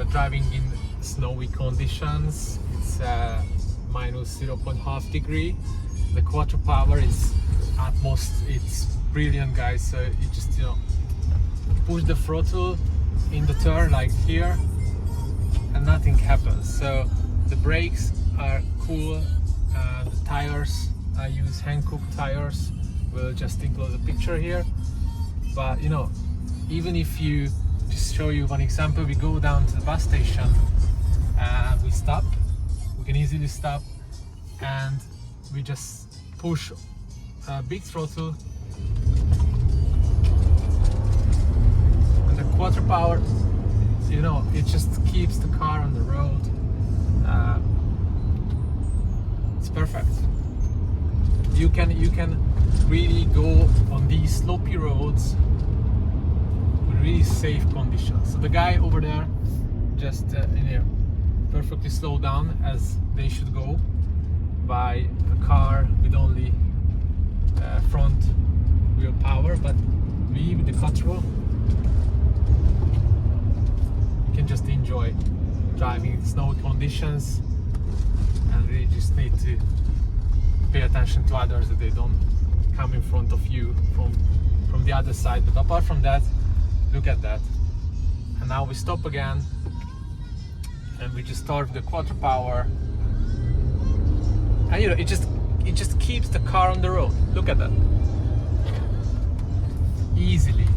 driving in snowy conditions. It's minus 0.5 degree. The quarter power is utmost. It's brilliant, guys. So you just push the throttle in the turn like here, and nothing happens. So the brakes are cool. The tires, I use Hankook tires. We'll just enclose a picture here. But even if you just show you one example, we go down to the bus station and we stop. We can easily stop, and we just push a big throttle, and the quarter power, it just keeps the car on the road. It's perfect. You can really go on these slopey roads with really safe conditions. So the guy over there just perfectly slowed down as they should go by a car with only front wheel power, but we with the quattro, you can just enjoy driving in snowy conditions, and really just need to pay attention to others, that they don't come in front of you from the other side. But apart from that, look at that. And now we stop again, and we just start the quarter power, and it just keeps the car on the road. Look at that, easily.